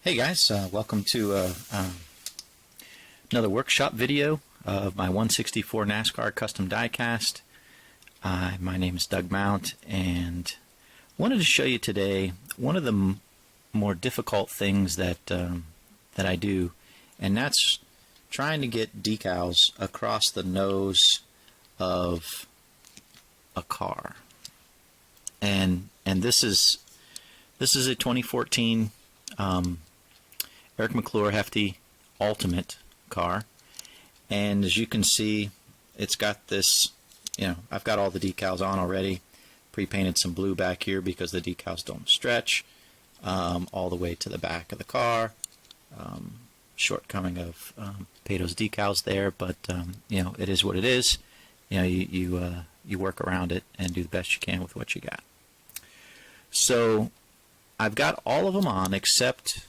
Hey guys, welcome to another workshop video of my 164 NASCAR custom diecast. My name is Doug Mount, and wanted to show you today one of the more difficult things that I do, and that's trying to get decals across the nose of a car. And this is a 2014 McClure Hefty Ultimate car, and as you can see, it's got this, I've got all the decals on already, pre-painted some blue back here because the decals don't stretch all the way to the back of the car. Shortcoming of Pato's decals there, but it is what it is. You work around it and do the best you can with what you got. So I've got all of them on except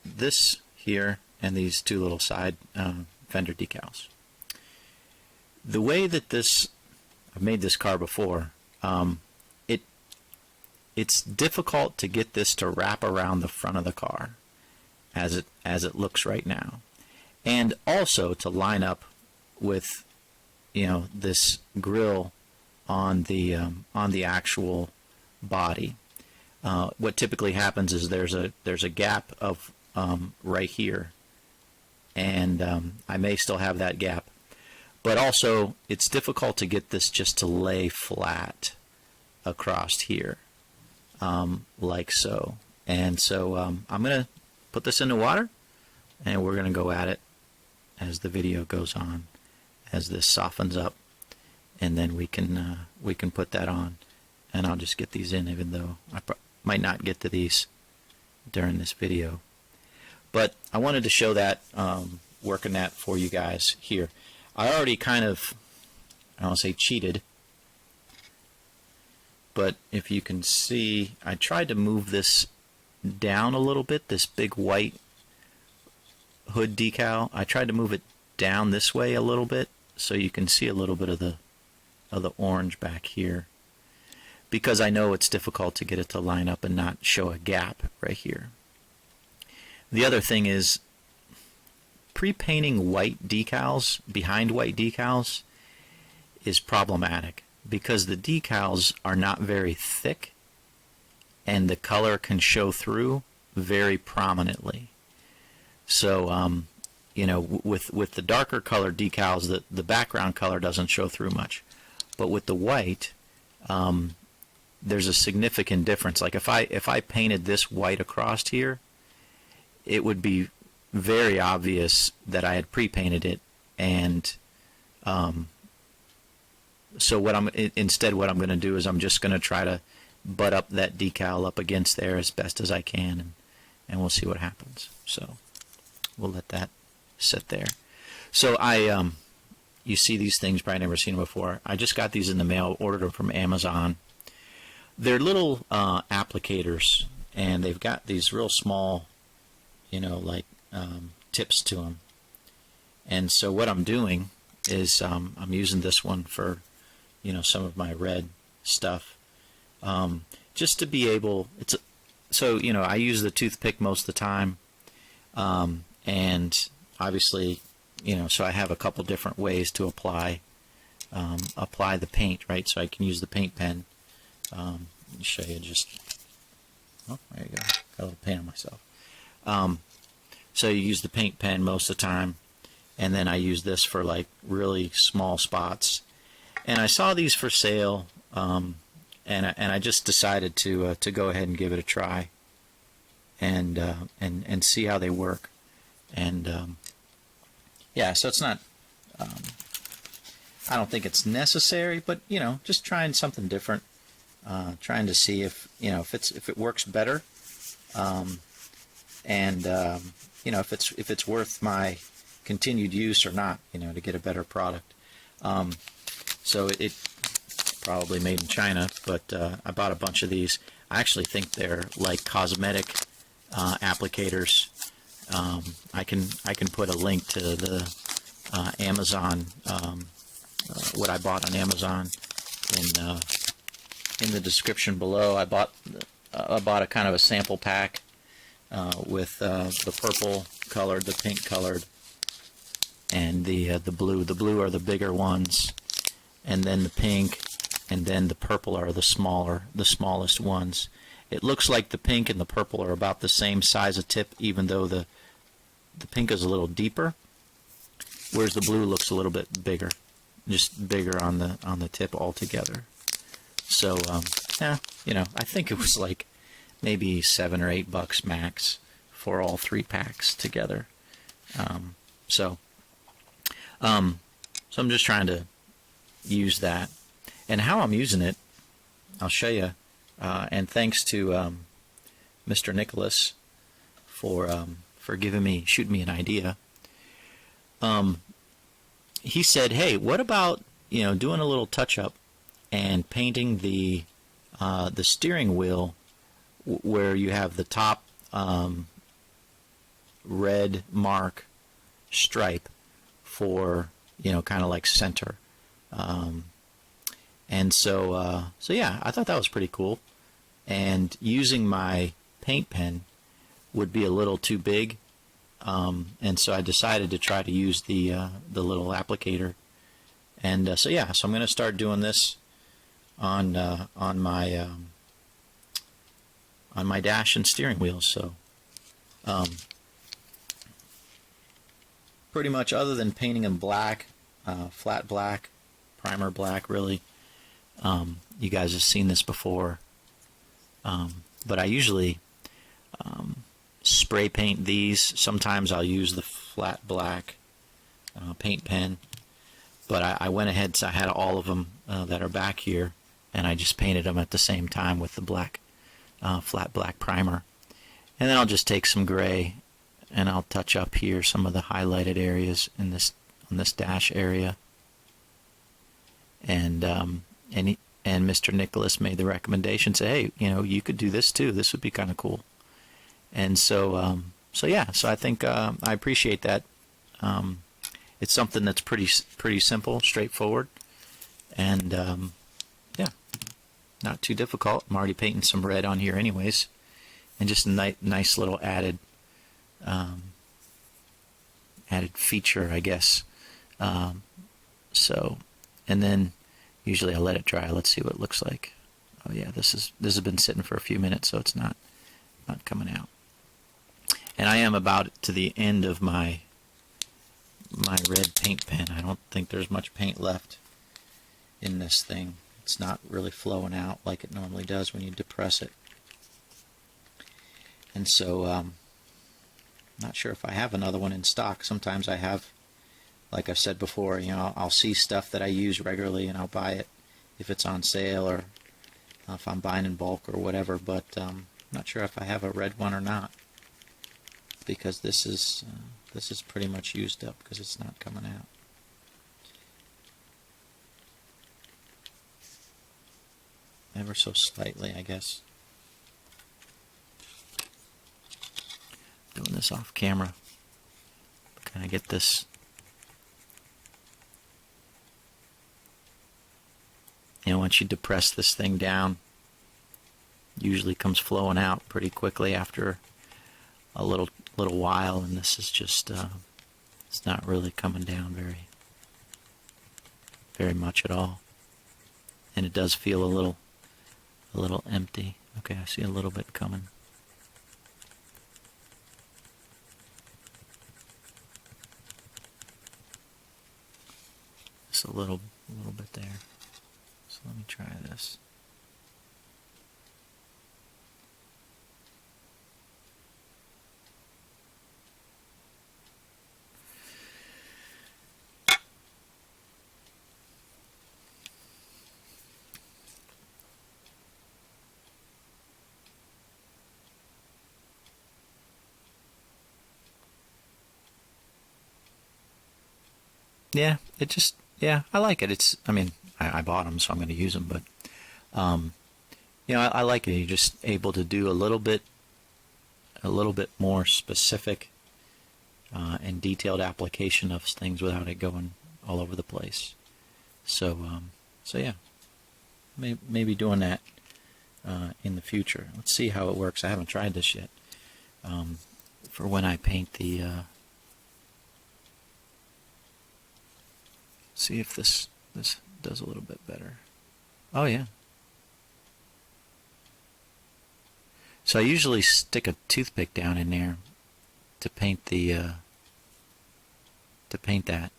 this here and these two little side fender decals. The way that I've made this car before, it's difficult to get this to wrap around the front of the car as it looks right now, and also to line up with this grill on the actual body. What typically happens is there's a gap of right here, and I may still have that gap, but also it's difficult to get this just to lay flat across here, like so. And so I'm gonna put this in the water, and we're gonna go at it as the video goes on, as this softens up, and then we can put that on, and I'll just get these in, even though I might not get to these during this video. But I wanted to show that, working that for you guys here. I already kind of, I don't want to say cheated, but if you can see, I tried to move this down a little bit, this big white hood decal. I tried to move it down this way a little bit so you can see a little bit of the orange back here, because I know it's difficult to get it to line up and not show a gap right here. The other thing is, pre-painting white decals behind white decals is problematic because the decals are not very thick and the color can show through very prominently. So with the darker colored decals, the background color doesn't show through much, but with the white, there's a significant difference. Like if I painted this white across here, it would be very obvious that I had pre-painted it, and so what I'm going to do is I'm just going to try to butt up that decal up against there as best as I can, and we'll see what happens. So we'll let that sit there. So you see these things, probably never seen them before. I just got these in the mail, ordered them from Amazon. They're little applicators, and they've got these real small, tips to them. And so what I'm doing is I'm using this one for, some of my red stuff, just to be able. I use the toothpick most of the time, and obviously, so I have a couple different ways to apply the paint, right? So I can use the paint pen. Let me show you just. Oh, there you go. Got a little paint on myself. So you use the paint pen most of the time, and then I use this for like really small spots. And I saw these for sale, and I just decided to go ahead and give it a try, and see how they work. And yeah, so it's not. I don't think it's necessary, but just trying something different, trying to see if if it works better. If it's worth my continued use or not, to get a better product. So it probably made in China, but I bought a bunch of these. I actually think they're like cosmetic applicators. I can put a link to the Amazon, what I bought on Amazon in the description below. I bought I bought a kind of a sample pack with the purple colored, the pink colored, and the blue. The blue are the bigger ones, and then the pink, and then the purple are the smallest ones. It looks like the pink and the purple are about the same size of tip, even though the pink is a little deeper, whereas the blue looks a little bit bigger, just bigger on the tip altogether. So yeah, you know, I think it was like maybe $7 or $8 max for all 3 packs together. So I'm just trying to use that, and how I'm using it, I'll show you. And thanks to Mr. Nicholas for shooting me an idea. He said, "Hey, what about, you know, doing a little touch up and painting the steering wheel where you have the top red mark stripe for, you know, kind of like center." And so yeah, I thought that was pretty cool. And using my paint pen would be a little too big, and so I decided to try to use the little applicator. And so yeah, so I'm going to start doing this on my dash and steering wheels. So pretty much, other than painting them black, flat black, primer black, really. You guys have seen this before, but I usually spray paint these. Sometimes I'll use the flat black paint pen, but I went ahead, so I had all of them that are back here, and I just painted them at the same time with the black flat black primer. And then I'll just take some gray and I'll touch up here some of the highlighted areas in this on this dash area. And Mr. Nicholas made the recommendation, say, hey, you know, you could do this too. This would be kind of cool. And so, so yeah, so I think I appreciate that. It's something that's pretty simple, straightforward, and yeah, not too difficult. I'm already painting some red on here, anyways, and just a nice little added feature, I guess. So, and then usually I let it dry. Let's see what it looks like. Oh yeah, this has been sitting for a few minutes, so it's not coming out. And I am about to the end of my red paint pen. I don't think there's much paint left in this thing. It's not really flowing out like it normally does when you depress it. And so, I'm not sure if I have another one in stock. Sometimes I have, like I've said before, you know, I'll see stuff that I use regularly and I'll buy it if it's on sale or if I'm buying in bulk or whatever. But I'm not sure if I have a red one or not, because this is pretty much used up because it's not coming out. Ever so slightly, I guess. Doing this off camera. Can I get this? You know, once you depress this thing down, usually comes flowing out pretty quickly after a little while, and this is just it's not really coming down very much at all, and it does feel a little empty. Okay, I see a little bit coming. Just a little bit there. So let me try this. Yeah, I like it. I mean, I bought them, so I'm going to use them, but, you know, I like it. You're just able to do a little bit more specific and detailed application of things without it going all over the place. So yeah, maybe doing that in the future. Let's see how it works. I haven't tried this yet. For when I paint the... see if this does a little bit better. Oh yeah. So I usually stick a toothpick down in there to paint the that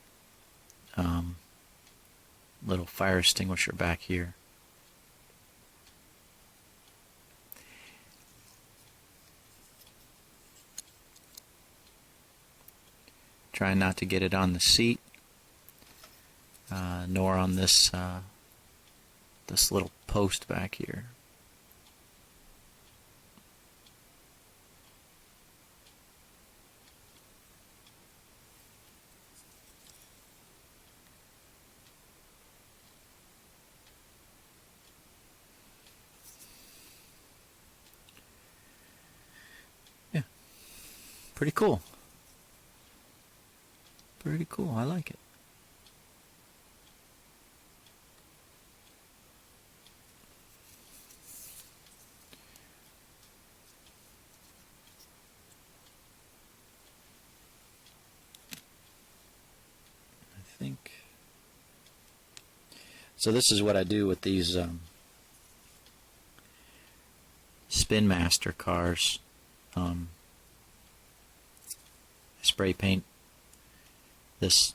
little fire extinguisher back here. Try not to get it on the seat, nor on this this little post back here. Yeah, pretty cool. Pretty cool. I like it. I think. So this is what I do with these Spin Master cars. I spray paint this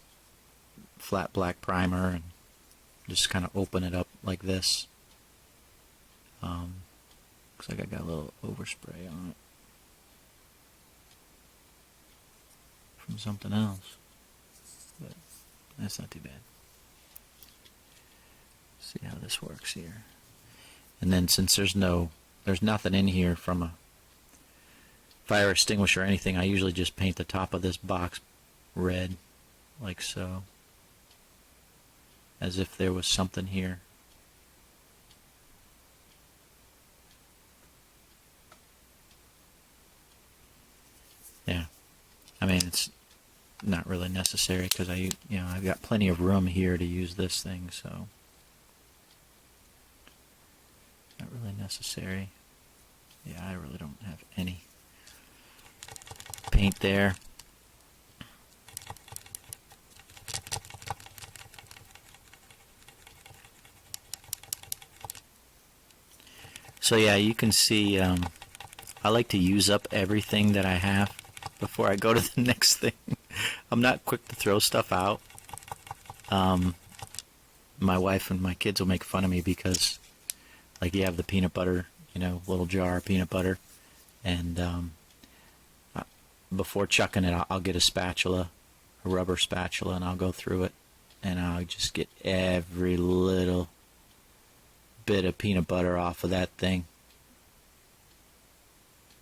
flat black primer and just kind of open it up like this. Looks like I got a little overspray on it from something else, but that's not too bad. See how this works here. And then since there's nothing in here from a fire extinguisher or anything, I usually just paint the top of this box red, like so, as if there was something here. Yeah, I mean, it's not really necessary because I've got plenty of room here to use this thing, so not really necessary. Yeah, I really don't have any paint there. So yeah, you can see I like to use up everything that I have before I go to the next thing. I'm not quick to throw stuff out. My wife and my kids will make fun of me because, like, you have the peanut butter, little jar of peanut butter, and before chucking it, I'll get a spatula, a rubber spatula, and I'll go through it, and I'll just get every little bit of peanut butter off of that thing.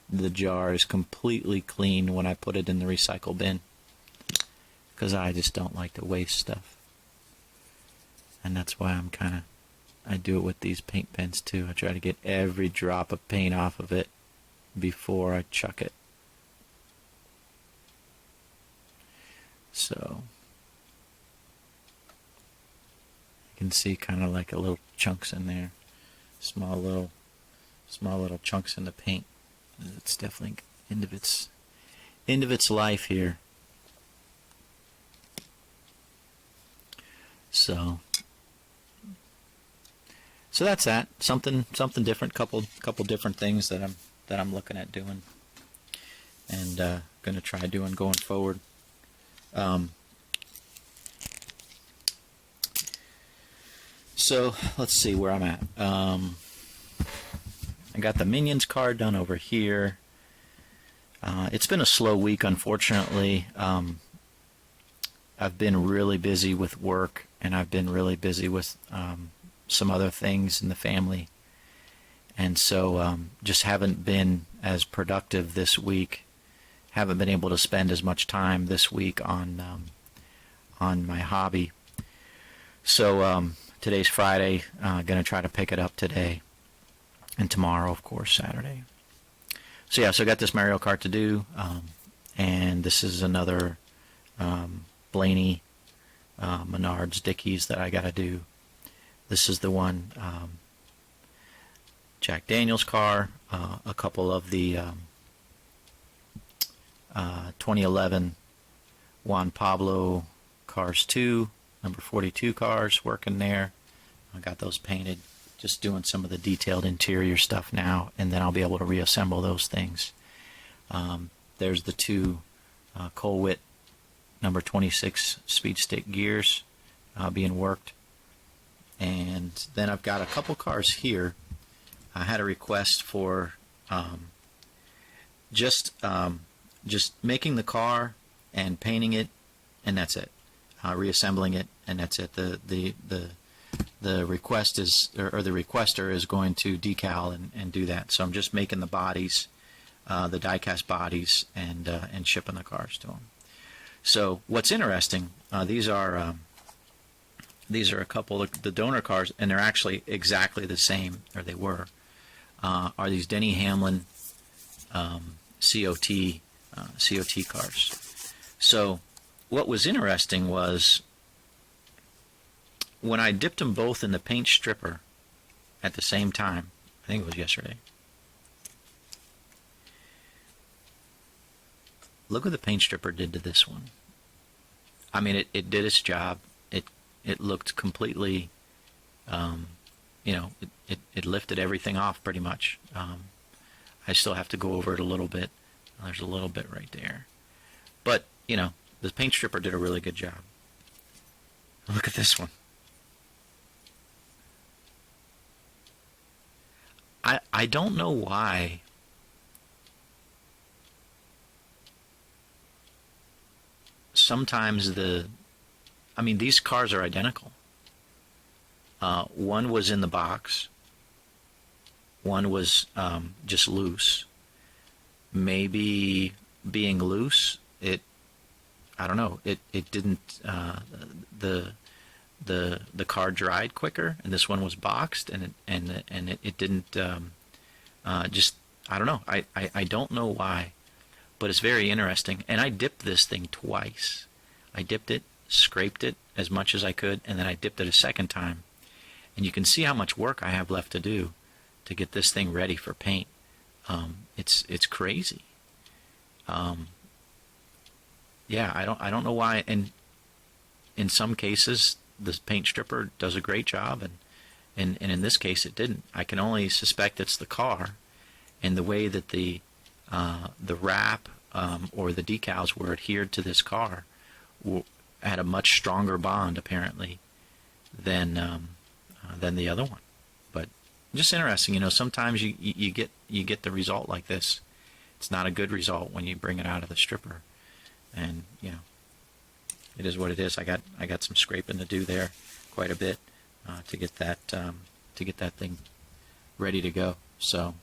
The jar is completely clean when I put it in the recycle bin because I just don't like to waste stuff, and that's why I do it with these paint pens too. I try to get every drop of paint off of it before I chuck it. So you can see kind of like a little chunks in there, small little chunks in the paint. It's definitely end of its life here. So that's that. Something different. Couple different things that I'm looking at doing, and gonna try doing going forward. So let's see where I'm at. I got the Minions card done over here. It's been a slow week, unfortunately. I've been really busy with work, and I've been really busy with some other things in the family, and so just haven't been as productive this week. Haven't been able to spend as much time this week on my hobby. So today's Friday. Gonna try to pick it up today, and tomorrow, of course, Saturday. So yeah, so I got this Mario Kart to do, and this is another Blaney Menards Dickies that I got to do. This is the one Jack Daniels car, a couple of the 2011 Juan Pablo Cars 2, number 42 cars working there. I got those painted, just doing some of the detailed interior stuff now, and then I'll be able to reassemble those things. There's the two Colwitt number 26 speed stick gears being worked. And then I've got a couple cars here. I had a request for just making the car and painting it, and that's it. Reassembling it, and that's it. The request is, or the requester is going to decal and do that. So I'm just making the bodies, the diecast bodies, and shipping the cars to them. So what's interesting, these are a couple of the donor cars, and they're actually exactly the same, or they were. Are these Denny Hamlin COT cars? So what was interesting was when I dipped them both in the paint stripper at the same time. I think it was yesterday. Look what the paint stripper did to this one. I mean, it did its job. It looked completely, it lifted everything off pretty much. I still have to go over it a little bit. There's a little bit right there. But, the paint stripper did a really good job. Look at this one. I don't know why sometimes these cars are identical. One was in the box. One was just loose. Maybe being loose, I don't know. It didn't. The car dried quicker, and this one was boxed, and it didn't. Just I don't know. I don't know why, but it's very interesting. And I dipped this thing twice. I dipped it, scraped it as much as I could, and then I dipped it a second time. And you can see how much work I have left to do to get this thing ready for paint. It's crazy. Yeah, I don't know why. And in some cases, the paint stripper does a great job, and in this case, it didn't. I can only suspect it's the car, and the way that the wrap or the decals were adhered to this car had a much stronger bond apparently than the other one. But just interesting, sometimes you get the result like this. It's not a good result when you bring it out of the stripper, and it is what it is. I got some scraping to do there, quite a bit, to get that thing ready to go. So,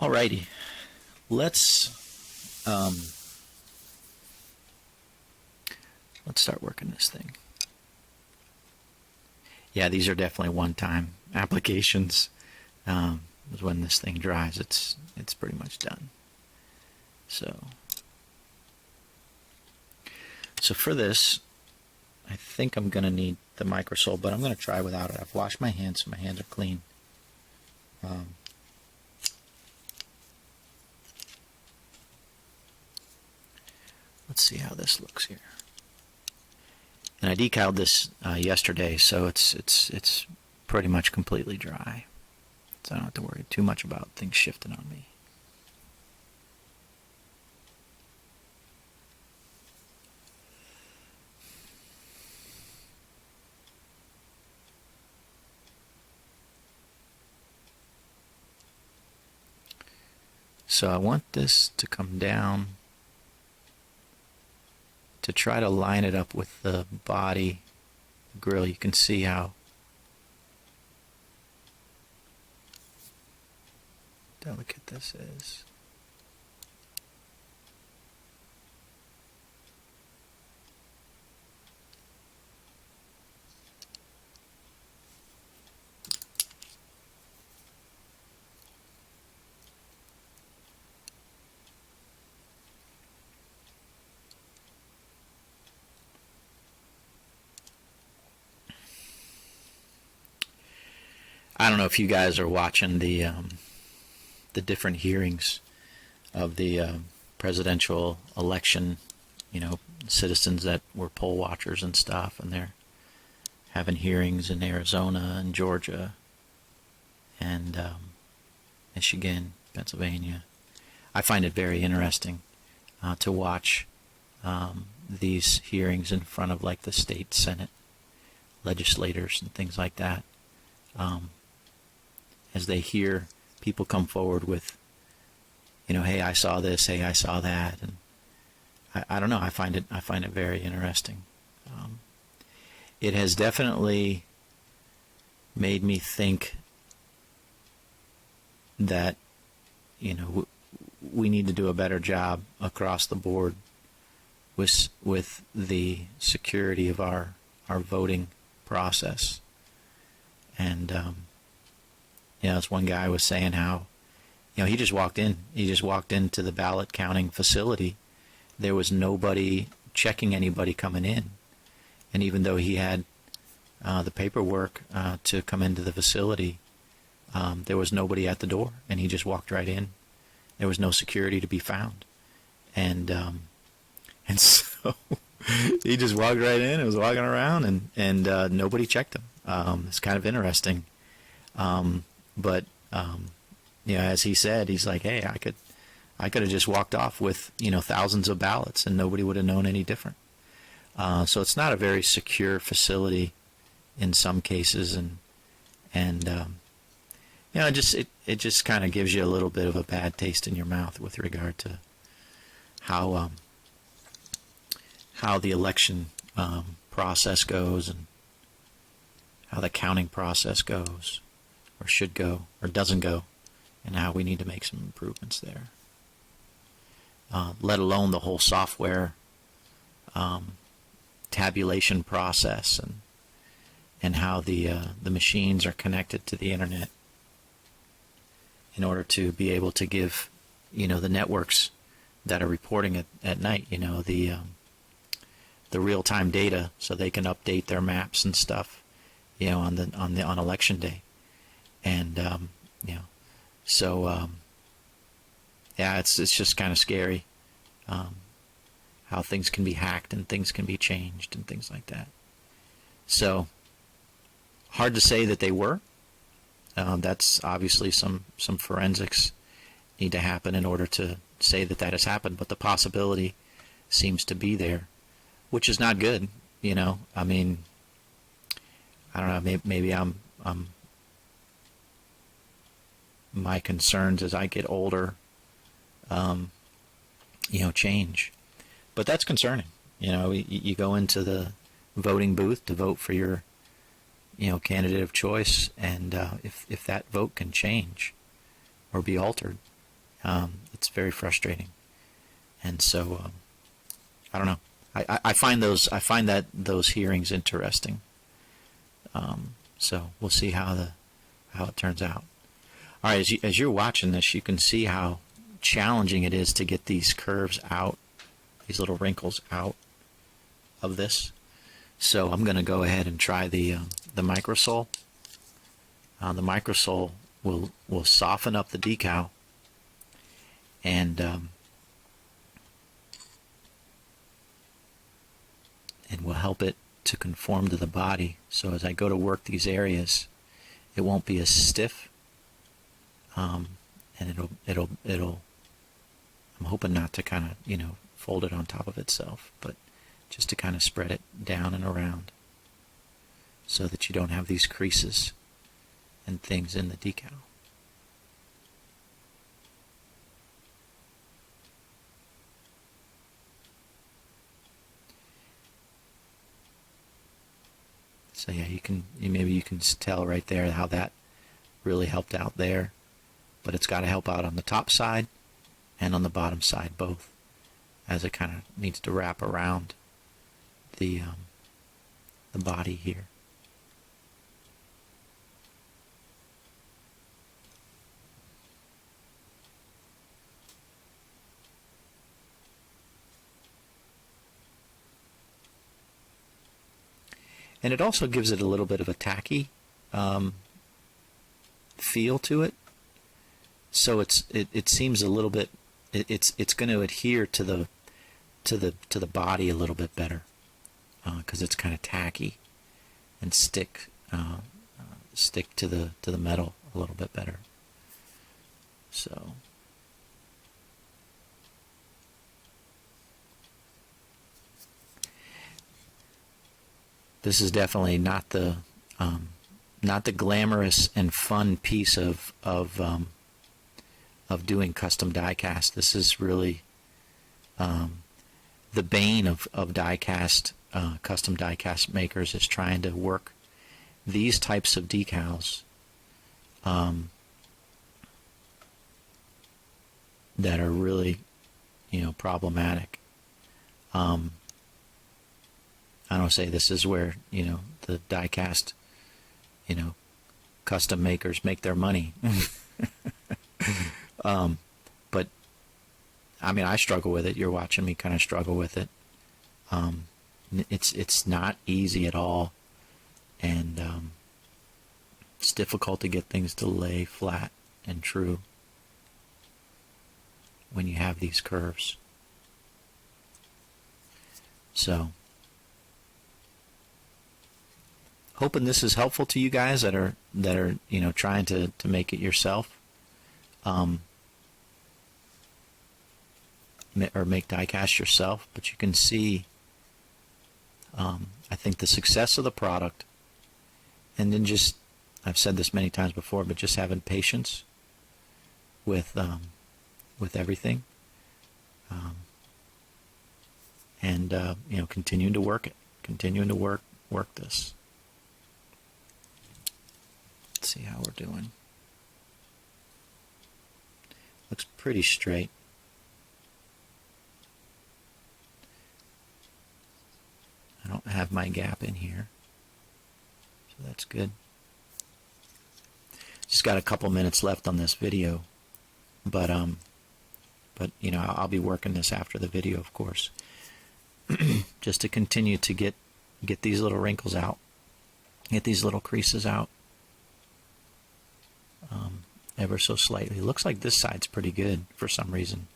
alrighty, let's start working this thing. Yeah, these are definitely one-time applications. When this thing dries, it's pretty much done. So for this, I think I'm going to need the microsole, but I'm going to try without it. I've washed my hands, so my hands are clean. Let's see how this looks here. And I decaled this yesterday, so it's pretty much completely dry. So I don't have to worry too much about things shifting on me. So I want this to come down to try to line it up with the body grill. You can see how delicate this is. I don't know if you guys are watching the different hearings of the presidential election. You know, citizens that were poll watchers and stuff, and they're having hearings in Arizona and Georgia and Michigan, Pennsylvania. I find it very interesting to watch these hearings in front of like the state Senate legislators and things like that, as they hear people come forward with, you know, hey, I saw this, hey, I saw that, and I don't know. I find it very interesting. It has definitely made me think that, you know, we need to do a better job across the board with the security of our voting process. And you know, as one guy was saying, how, you know, he just walked into the ballot counting facility. There was nobody checking anybody coming in, and even though he had the paperwork to come into the facility, there was nobody at the door, and he just walked right in. There was no security to be found, and so he just walked right in and was walking around, and nobody checked him. It's kind of interesting, but you know, as he said, he's like, hey, I could have just walked off with, you know, thousands of ballots, and nobody would have known any different. So it's not a very secure facility in some cases, and you know, it just kind of gives you a little bit of a bad taste in your mouth with regard to how the election process goes, and how the counting process goes, or should go, or doesn't go, and how we need to make some improvements there. Let alone the whole software tabulation process, and how the machines are connected to the internet in order to be able to give, you know, the networks that are reporting at night, you know, the real-time data, so they can update their maps and stuff, you know, on election day, and you know, so yeah, it's just kind of scary how things can be hacked and things can be changed and things like that. So hard to say that they were. That's obviously some forensics need to happen in order to say that has happened, but the possibility seems to be there, which is not good. You know, I mean, I don't know, maybe I'm my concerns as I get older, you know, change. But that's concerning. You know, you go into the voting booth to vote for your, you know, candidate of choice, and if that vote can change or be altered, it's very frustrating. And so I don't know. I find those hearings interesting. So we'll see how it turns out. All right, as you're watching this, you can see how challenging it is to get these curves out, these little wrinkles out of this. So I'm going to go ahead and try the microsole. The microsole will soften up the decal, and will help it to conform to the body. So as I go to work these areas, it won't be as stiff, and it'll I'm hoping not to kind of, you know, fold it on top of itself, but just to kind of spread it down and around so that you don't have these creases and things in the decal. So yeah, maybe you can tell right there how that really helped out there, but it's got to help out on the top side and on the bottom side both, as it kind of needs to wrap around the body here. And it also gives it a little bit of a tacky feel to it. So it seems a little bit, it's going to adhere to the body a little bit better, because it's kind of tacky and stick to the metal a little bit better. So this is definitely not the glamorous and fun piece of doing custom diecast. This is really the bane of diecast, custom diecast makers, is trying to work these types of decals that are really, problematic. I don't say this is where, the diecast, custom makers make their money. But I mean, I struggle with it. You're watching me kind of struggle with it. It's not easy at all, and it's difficult to get things to lay flat and true when you have these curves. So, hoping this is helpful to you guys that are trying to make it yourself, or make diecast yourself. But you can see, I think, the success of the product, and then just, I've said this many times before, but just having patience with everything, and continuing to work it, continuing to work this. Let's see how we're doing. Looks pretty straight. I don't have my gap in here, so that's good. Just got a couple minutes left on this video, but I'll be working this after the video, of course, just to continue to get these little wrinkles out, get these little creases out, ever so slightly. Looks like this side's pretty good for some reason,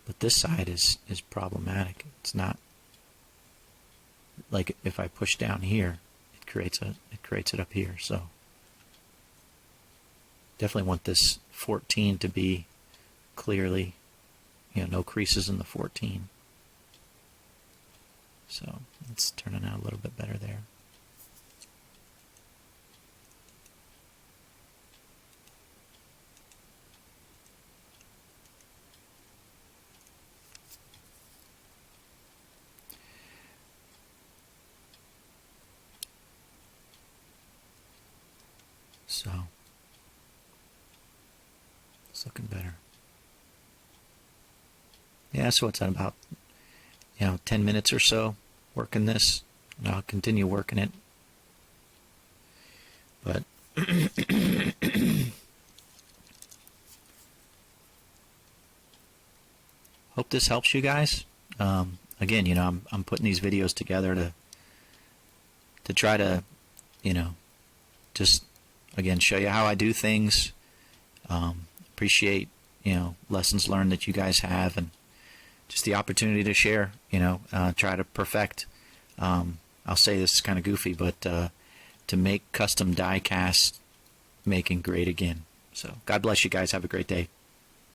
but this side is problematic. It's not. Like if I push down here, it creates it up here. So definitely want this 14 to be clearly, no creases in the 14. So it's turning out a little bit better there. So it's looking better. Yeah, so it's at about 10 minutes or so working this, and I'll continue working it. But hope this helps you guys. Again, I'm putting these videos together to try to just again show you how I do things. Appreciate lessons learned that you guys have, and just the opportunity to share, try to perfect, I'll say this is kind of goofy, but to make custom die cast making great again. So God bless you guys. Have a great day.